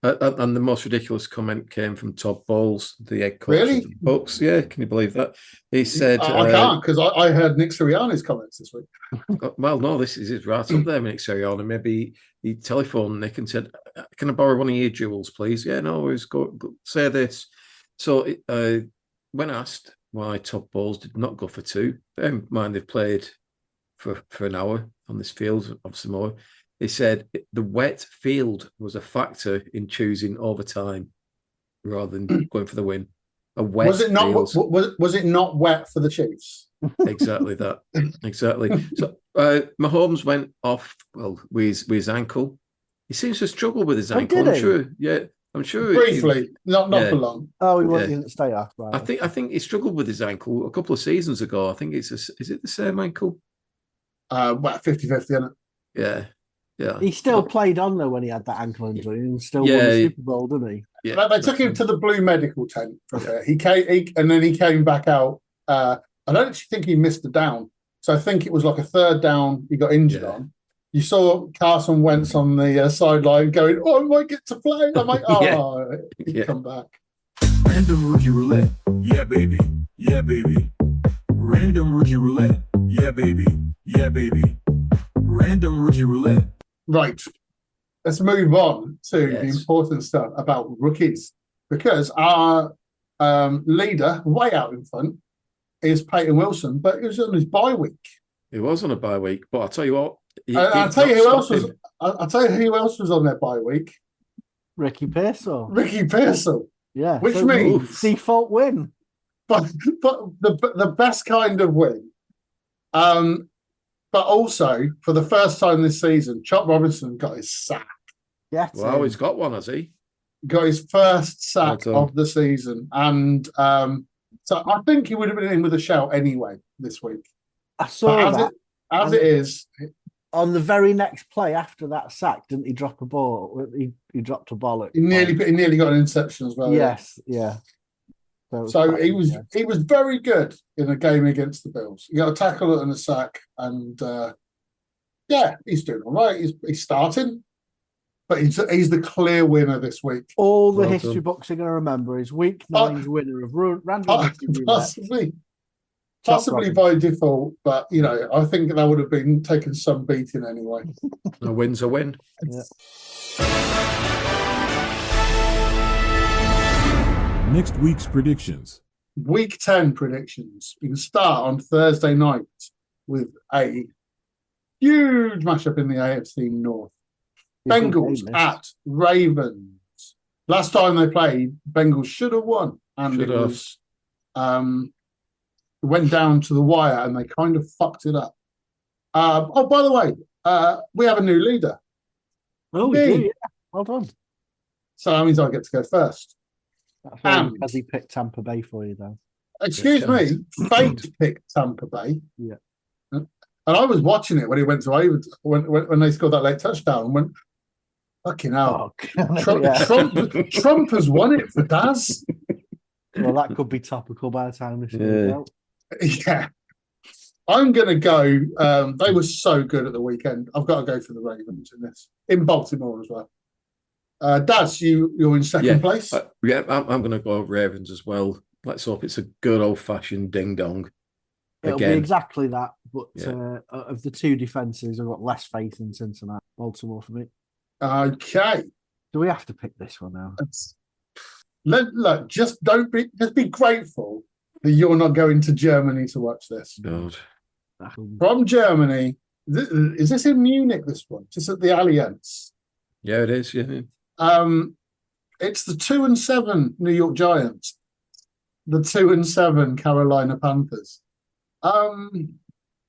And the most ridiculous comment came from Todd Bowles, the head coach of the Bucs. Yeah, can you believe that? He said... I can't, because I heard Nick Sirianni's comments this week. Well, no, this is right up there with Nick Sirianni. Maybe he telephoned Nick and said, can I borrow one of your jewels, please? Yeah, no, say this. So when asked, why Todd Bowles did not go for 2. Bear in mind they've played for an hour on this field of Samoa. He said the wet field was a factor in choosing overtime rather than going for the win. A wet Was it not? field. Was it not wet for the Chiefs? Exactly that. Exactly. So Mahomes went off, well, with his ankle. He seems to struggle with his ankle. did I'm he? sure. Yeah, I'm sure. Briefly, not yeah. for long. Oh, he Yeah. didn't stay off. Right. I think he struggled with his ankle a couple of seasons ago. I think is it the same ankle? Well, 50-50, isn't it? Yeah. Yeah. He still played on though when he had that ankle injury and still won Yeah. the Super Bowl, didn't he? Yeah. They took him to the blue medical tent for a bit. And then he came back out. I don't actually think he missed a down. So I think it was like a third down he got injured on. You saw Carson Wentz on the sideline going, "Oh, I might get to play." I'm like, "Oh, he can come back." Random rookie roulette. Yeah, baby. Yeah, baby. Random rookie roulette. Yeah, baby. Yeah, baby. Random rookie roulette. Right. Let's move on to the Yes. important stuff about rookies, because our leader, way out in front, is Peyton Wilson, but he was on his bye week. He was on a bye week, but I'll tell you what. I'll tell you who else was. I'll tell you who else was on their bye week. Ricky Pearsall. Ricky Pearsall, Yeah. which means default win. but the best kind of win. But also for the first time this season, Chop Robinson got his sack. Yes. Wow, he's got one, has he? Got his first sack Well done. of the season, and so I think he would have been in with a shout anyway this week. I saw But that. as it is, On the very next play after that sack, didn't he drop a ball? He dropped a bollock. he nearly got an interception as well. Yes, yeah. So he was very good in a game against the Bills. He got a tackle and a sack, and he's doing all right. He's starting, but he's the clear winner this week. All the Well history done. books are going to remember is Week 9's winner of random rookie roulette. Possibly by default, but I think that would have been taking some beating anyway. A win's a win. Yeah. Next week's predictions. Week 10 predictions. We can start on Thursday night with a huge matchup in the AFC North. Bengals at Ravens. Last time they played, Bengals should have won, and it was went down to the wire, and they kind of fucked it up. By the way, we have a new leader. Oh, we do, yeah. Well done. So that means I get to go first. That's only because he picked Tampa Bay for you, though. Excuse me, Fate picked Tampa Bay. Yeah. And I was watching it when he went to Ravens, when they scored that late touchdown, and went, fucking hell. Trump has won it for Daz. Well, that could be topical by the time this is out. Yeah. I'm going to go. They were so good at the weekend. I've got to go for the Ravens in this, in Baltimore as well. Daz, you're in second place. I'm going to go Ravens as well. Let's hope it's a good old-fashioned ding-dong. It'll Again. be exactly that. But of the two defenses, I've got less faith in Cincinnati. Baltimore for me. Okay. Do we have to pick this one now? Look, just be grateful that you're not going to Germany to watch this. God. From Germany, is this in Munich? This one, just at the Allianz. Yeah, it is. Yeah. It's the 2-7 New York Giants, the 2-7 Carolina Panthers.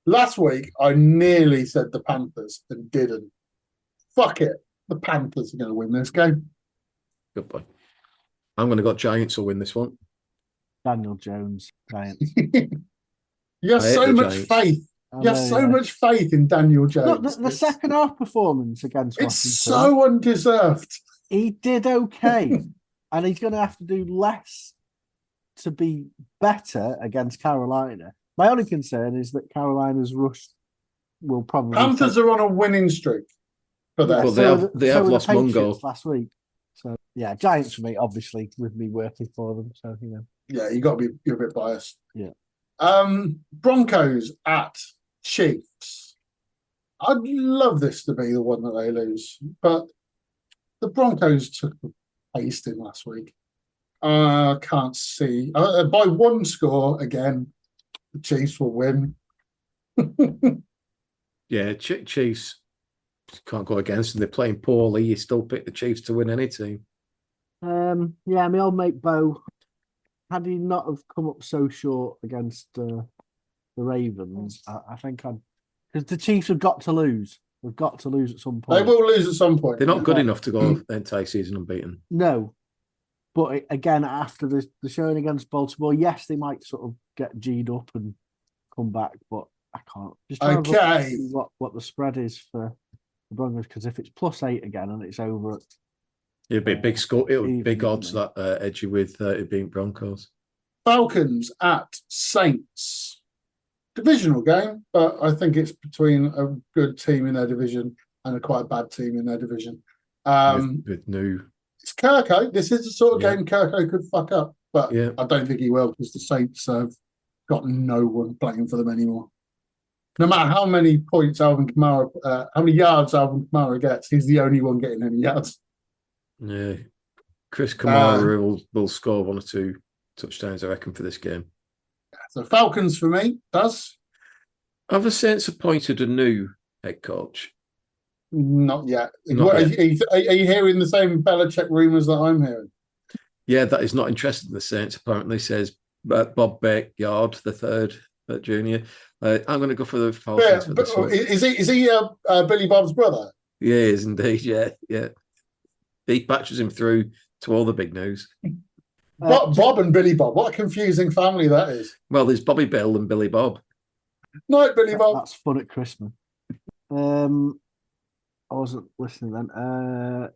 Last week I nearly said the Panthers and didn't. Fuck it, the Panthers are going to win this game. Good boy. I'm going to go Giants will win this one. Daniel Jones, Giants. You have so much faith. You have so much faith in Daniel Jones. Look, the second half performance against Washington. It's so undeserved. He did okay. And he's going to have to do less to be better against Carolina. My only concern is that Carolina's rush will probably... Panthers are on a winning streak for that. Well, they have lost Mungo last week. So, yeah, Giants for me, obviously, with me working for them. So, Yeah, you're a bit biased. Yeah. Broncos at Chiefs. I'd love this to be the one that they lose, but the Broncos took the pasting last week. I can't see. By one score, again, the Chiefs will win. Yeah, Chiefs can't go against them. They're playing poorly. You still pick the Chiefs to win any team. Yeah, my old mate Bo, had he not have come up so short against the Ravens, I think I'd, because the Chiefs have got to lose. We've got to lose at some They point. will lose at some point. They're not good enough to go the entire season unbeaten. No, but again, after the showing against Baltimore, yes, they might sort of get G'd up and come back, but I can't. Just trying to Okay. see what the spread is for the Broncos, because if it's +8 again and it's over at It'd be a big score. It would be even, big odds wouldn't that Edgy with it being Broncos. Falcons at Saints. Divisional game, but I think it's between a good team in their division and a quite bad team in their division. With new. It's Kirko. This is the sort of Yeah. game Kirko could fuck up, but Yeah. I don't think he will, because the Saints have got no one playing for them anymore. No matter how many points Alvin Kamara, how many yards Alvin Kamara gets, he's the only one getting any yards. Yeah. Chris Kamara will score 1 or 2 touchdowns, I reckon, for this game. So Falcons for me, does. Have the Saints appointed a new head coach? Not yet. Not Are yet. you hearing the same Belichick rumours that I'm hearing? Yeah, that is not interested in the Saints, apparently, says Bob Bakewell, the third junior. I'm going to go for the Falcons for this one. Is he Billy Bob's brother? Yeah, he is indeed. Yeah. He patches him through to all the big news. Bob and Billy Bob. What a confusing family that is. Well, there's Bobby Bill and Billy Bob. Night, Billy Bob. That's fun at Christmas. I wasn't listening then.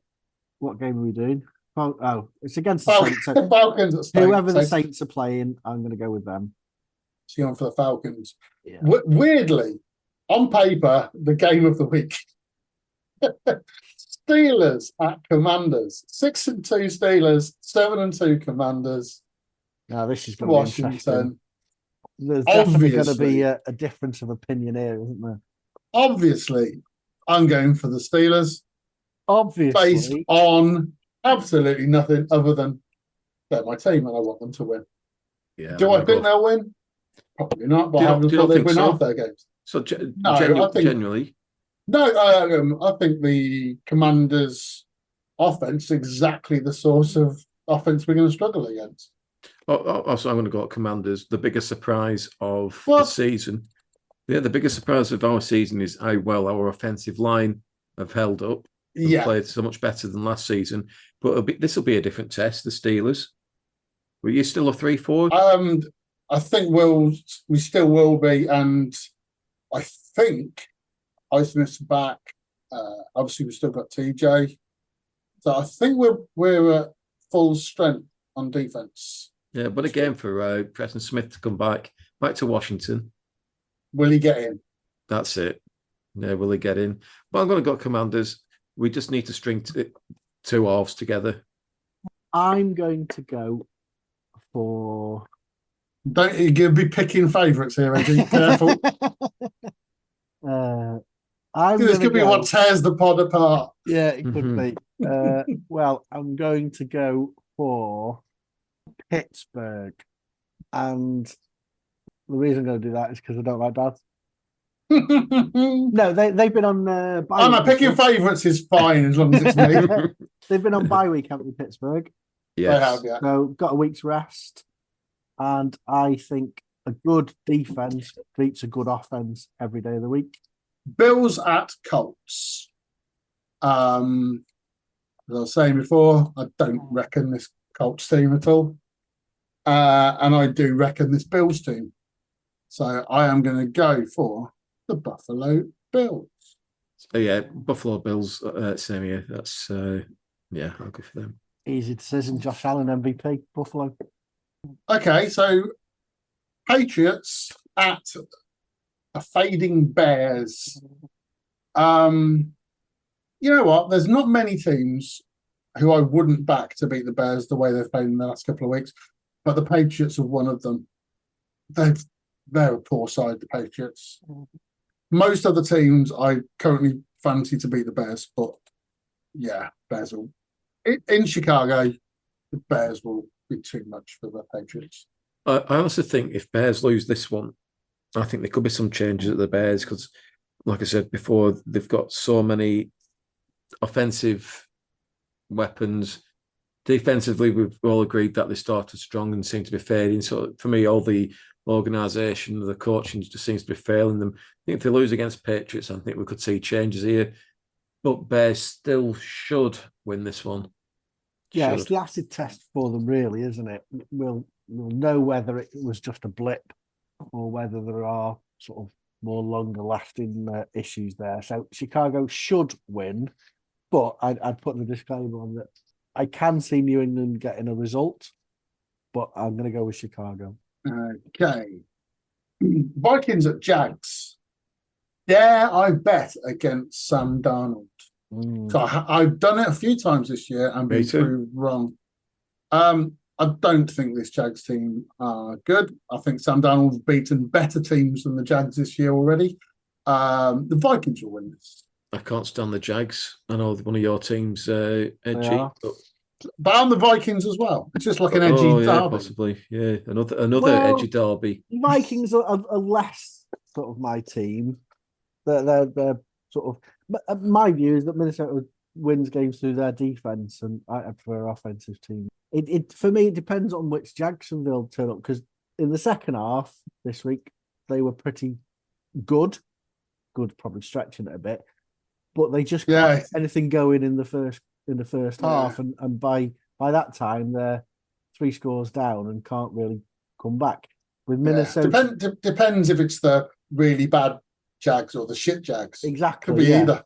What game are we doing? Oh, it's against the Saints. So Falcons at Saints. whoever the Saints are playing, I'm going to go with them. So you're on for the Falcons. Yeah. Weirdly, on paper, the game of the week. Steelers at Commanders. 6-2 Steelers, 7-2 Commanders. Now this is going to be interesting. Washington. There's definitely going to Obviously. be a difference of opinion here, isn't there? Obviously, I'm going for the Steelers based Obviously. on absolutely nothing other than they're my team and I want them to win. Yeah. Do I think they'll win? Probably not, but Do I you haven't not thought they'd think win so? half their games. So I think- genuinely, No, I think the Commanders' offense is exactly the source of offense we're going to struggle against. also I'm going to go at Commanders. The biggest surprise of the What? season. Yeah, the biggest surprise of our season is how well our offensive line have held up. And Yeah, played so much better than last season. But this will be a different test. The Steelers. Were you still a 3-4? I think we still will be, and I think Highsmith's back. Obviously, we've still got TJ, so I think we're at full strength on defense. Yeah, but again for Preston Smith to come back to Washington. Will he get in? That's it. Yeah, will he get in? But I'm going to go Commanders. We just need to string 2 halves together. I'm going to go for. Don't you going to be picking favourites here, Eddie? Careful. This could be what tears the pod apart. Yeah, it could be. Well, I'm going to go for Pittsburgh, and the reason I'm going to do that is because I don't like Dad. No, they've been on. Oh no, picking favourites is fine as long as it's me. They've been on bye week, haven't they, Pittsburgh? Yes. They have, yeah. So got a week's rest, and I think a good defense beats a good offense every day of the week. Bills at Colts. As I was saying before, I don't reckon this Colts team at all, and I do reckon this Bills team. So I am going to go for the Buffalo Bills. So yeah, Buffalo Bills, same here. That's yeah, I'll go for them. Easy decision. Josh Allen MVP, Buffalo. Okay, so Patriots at a fading Bears. You know what? There's not many teams who I wouldn't back to beat the Bears the way they've played in the last couple of weeks, but the Patriots are one of them. They're a poor side, the Patriots. Most of the teams I currently fancy to beat the Bears, but yeah, Bears will. In Chicago, the Bears will be too much for the Patriots. I also think if Bears lose this one, I think there could be some changes at the Bears because, like I said before, they've got so many offensive weapons. Defensively, we've all agreed that they started strong and seem to be fading. So for me, all the organisation, the coaching just seems to be failing them. I think if they lose against Patriots, I think we could see changes here. But Bears still should win this one. Yeah, it's the acid test for them, really, isn't it? We'll know whether it was just a blip or whether there are sort of more longer-lasting issues there. So Chicago should win, but I'd put the disclaimer on that I can see New England getting a result, but I'm going to go with Chicago. Okay. Vikings at Jags. Yeah, I bet against Sam Darnold. So I've done it a few times this year and been proved wrong. I don't think this Jags team are good. I think Sam Darnold's beaten better teams than the Jags this year already. The Vikings will win this. I can't stand the Jags. I know one of your teams, Edgy. Yeah. But I'm the Vikings as well. It's just like an edgy derby. Possibly. Yeah, another edgy derby. Vikings are less sort of my team. They're sort of. My view is that Minnesota wins games through their defense, and I prefer offensive team. It for me, it depends on which Jacksonville turn up, because in the second half this week they were pretty good. Good, probably stretching it a bit, but they just can't get anything going in the first half, and by that time they're 3 scores down and can't really come back. With Minnesota, depends if it's the really bad Jags or the shit Jags. Exactly, could be either.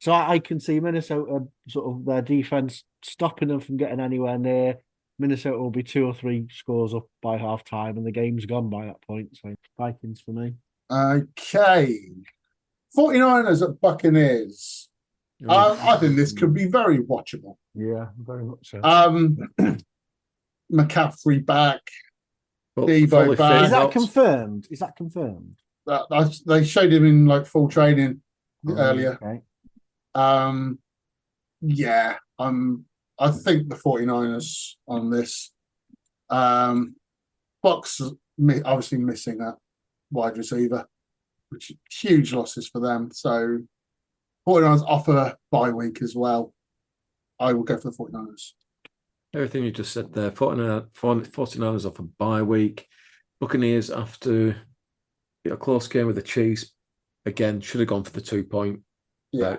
So I can see Minnesota sort of their defense stopping them from getting anywhere near. Minnesota will be 2 or 3 scores up by half time, and the game's gone by that point. So Vikings for me. Okay. 49ers at Buccaneers. I think this could be very watchable. Yeah, very much so. McCaffrey back. Debo back. Is that confirmed? They showed him in like full training earlier. Okay. I think the 49ers on this. Bucks obviously missing that wide receiver, which huge losses for them. So 49ers offer bye week as well. I will go for the 49ers. Everything you just said there. 49ers off a bye week. Buccaneers after a close game with the Chiefs. Again, should have gone for the 2-point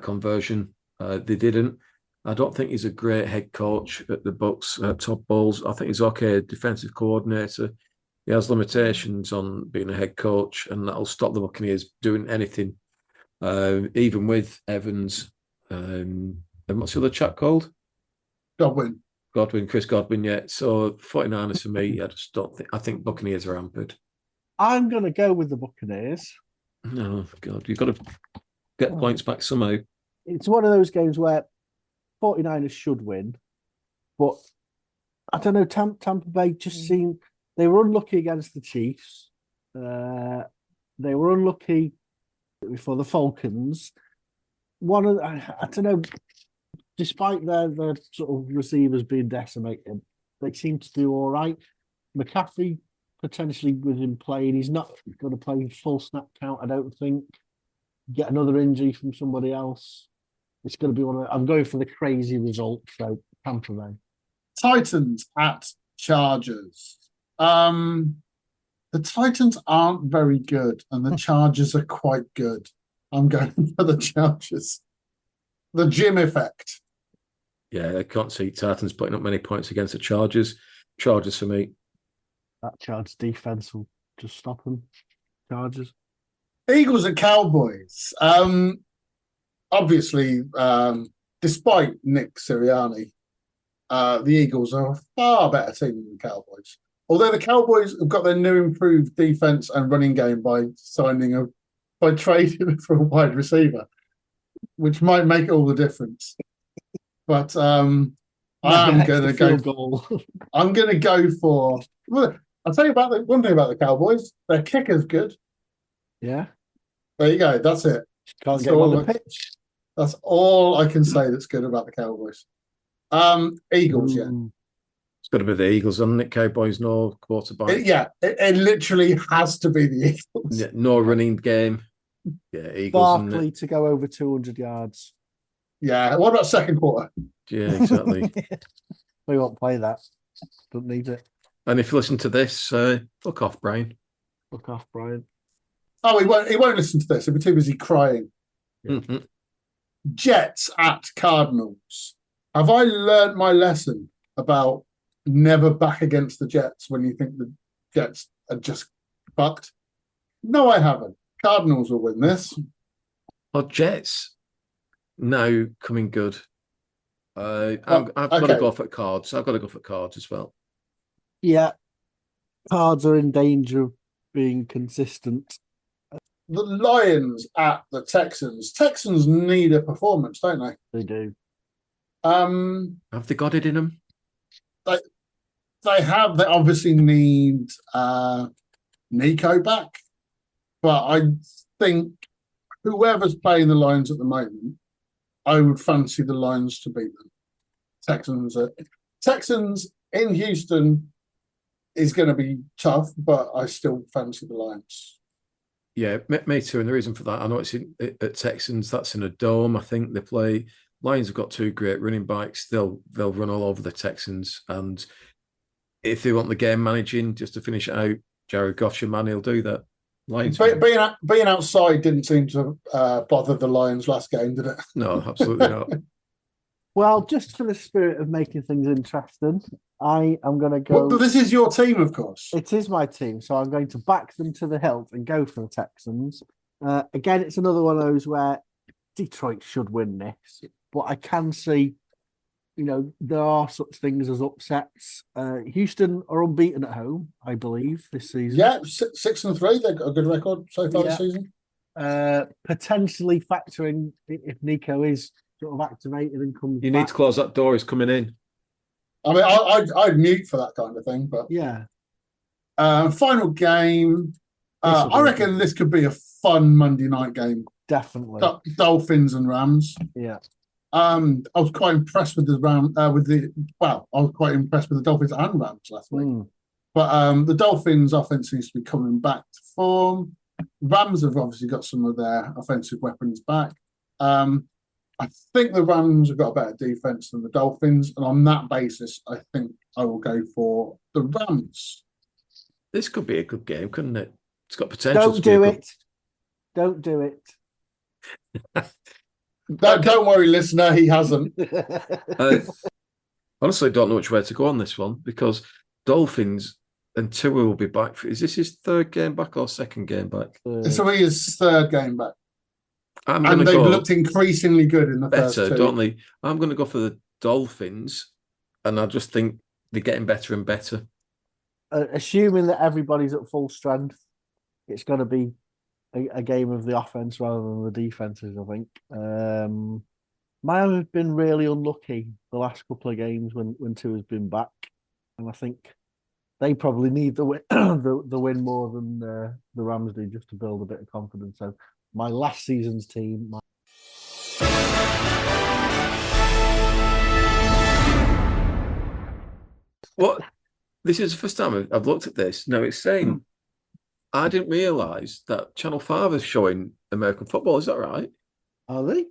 conversion. They didn't. I don't think he's a great head coach at the Bucks. Todd Bowles, I think he's okay defensive coordinator. He has limitations on being a head coach, and that'll stop the Buccaneers doing anything. Even with Evans, and what's the other chap called? Chris Godwin, yeah. So 49ers for me, I just don't think. I think Buccaneers are hampered. I'm going to go with the Buccaneers. Oh, God. You've got to get points back somehow. It's one of those games where 49ers should win, but I don't know, Tampa Bay just seemed... They were unlucky against the Chiefs. They were unlucky for the Falcons. I don't know, despite their sort of receivers being decimated, they seem to do all right. McCaffrey, potentially with him playing, he's not going to play full snap count, I don't think. Get another injury from somebody else. It's going to be I'm going for the crazy result, so Tampa Bay. Titans at Chargers. The Titans aren't very good, and the Chargers are quite good. I'm going for the Chargers. The Jim effect. Yeah, I can't see Titans putting up many points against the Chargers. Chargers for me. That Chargers defense will just stop them. Chargers. Eagles and Cowboys. Obviously, despite Nick Sirianni, the Eagles are a far better team than the Cowboys. Although the Cowboys have got their new improved defense and running game by trading for a wide receiver, which might make all the difference. But I'm going to go. I'm going to go for. Well, I'll tell you about one thing about the Cowboys. Their kicker's good. Yeah. There you go. That's it. Can't get on the pitch. That's all I can say that's good about the Cowboys. Eagles, yeah. It's got to be the Eagles, hasn't it? Cowboys, no quarterback. It literally has to be the Eagles. Yeah, no running game. Yeah, Eagles. Barkley to go over 200 yards. Yeah. What about second quarter? Yeah, exactly. We won't play that. Don't need it. And if you listen to this, fuck off, Brian. Fuck off, Brian. Oh, he won't listen to this. He'll be too busy crying. Mhm. Jets at Cardinals. Have I learned my lesson about never back against the Jets when you think the Jets are just fucked? No, I haven't. Cardinals will win this. Oh, Jets now coming good. I've got to go for Cards. I've got to go for Cards as well. Yeah. Cards are in danger of being consistent. The Lions at the Texans. Texans need a performance, don't they? They do. Have they got it in them? They have. They obviously need Nico back, but I think whoever's playing the Lions at the moment, I would fancy the Lions to beat them. Texans in Houston is going to be tough, but I still fancy the Lions. Yeah, me too. And the reason for that, I know it's at Texans. That's in a dome. I think they play. Lions have got two great running backs. They'll run all over the Texans. And if they want the game managing just to finish it out, Jared Goff's your man. He'll do that. Lions being outside didn't seem to bother the Lions last game, did it? No, absolutely not. Well, just for the spirit of making things interesting, I am going to go. Well, this is your team, of course. It is my team, so I'm going to back them to the hilt and go for the Texans. Again, it's another one of those where Detroit should win this, but I can see, there are such things as upsets. Houston are unbeaten at home, I believe, this season. Yeah, 6-3. They've got a good record so far this season. Potentially factoring if Nico is sort of activated and comes You back. need to close that door. He's coming in. I mean, I'd mute for that kind of thing, but yeah. Final game. I reckon this could be a fun Monday night game. Definitely. Dolphins and Rams. Yeah. I was quite impressed with the I was quite impressed with the Dolphins and Rams last week. But the Dolphins' offense seems to be coming back to form. Rams have obviously got some of their offensive weapons back. I think the Rams have got a better defense than the Dolphins, and on that basis, I think I will go for the Rams. This could be a good game, couldn't it? It's got potential. Don't do it. Don't worry, listener, he hasn't. Honestly, don't know which way to go on this one because Dolphins and Tua will be back. Is this his third game back or second game back? So he is third game back. And they've looked increasingly good in the first two. Don't they? I'm going to go for the Dolphins, and I just think they're getting better and better. Assuming that everybody's at full strength, it's going to be a game of the offense rather than the defenses, I think. Miami have been really unlucky the last couple of games when Tua's been back, and I think they probably need the win, the win more than the Rams do just to build a bit of confidence. So my last season's team. What? This is the first time I've looked at this. Now it's saying I didn't realise that Channel 5 is showing American football. Is that right? Are they?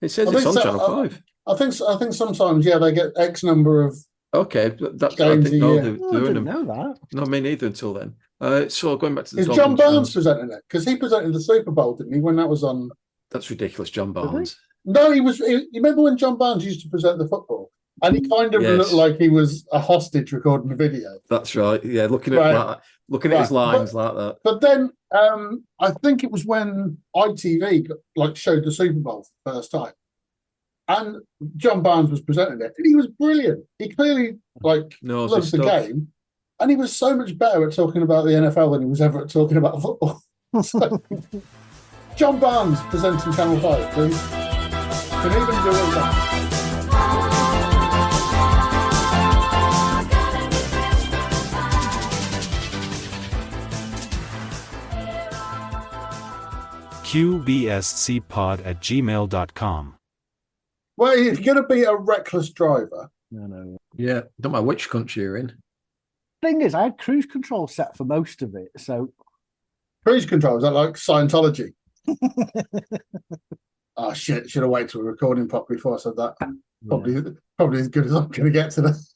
It says it's on Channel 5. I think sometimes, they get X number of that's games I didn't know a they year. were doing them. I didn't know that. No, me neither until then. So going back to the Is John Barnes presenting it? Because he presented the Super Bowl, didn't he, when that was on? That's ridiculous, John Barnes. No, he was. You remember when John Barnes used to present the football? And he kind of looked like he was a hostage recording a video. That's right. Yeah, looking at his lines like that. But then I think it was when ITV showed the Super Bowl for the first time, and John Barnes was presenting it, and he was brilliant. He clearly loves the game, and he was so much better at talking about the NFL than he was ever at talking about football. So, John Barnes presenting Channel 5, please. Can even do all that. qbscpod@gmail.com. Well, if you're going to be a reckless driver, No. Yeah, don't matter which country you're in. Thing is, I had cruise control set for most of it, so Cruise control, is that like Scientology? Oh shit! Should have waited till we're recording properly before I said that. Probably as good as I'm going to get to this.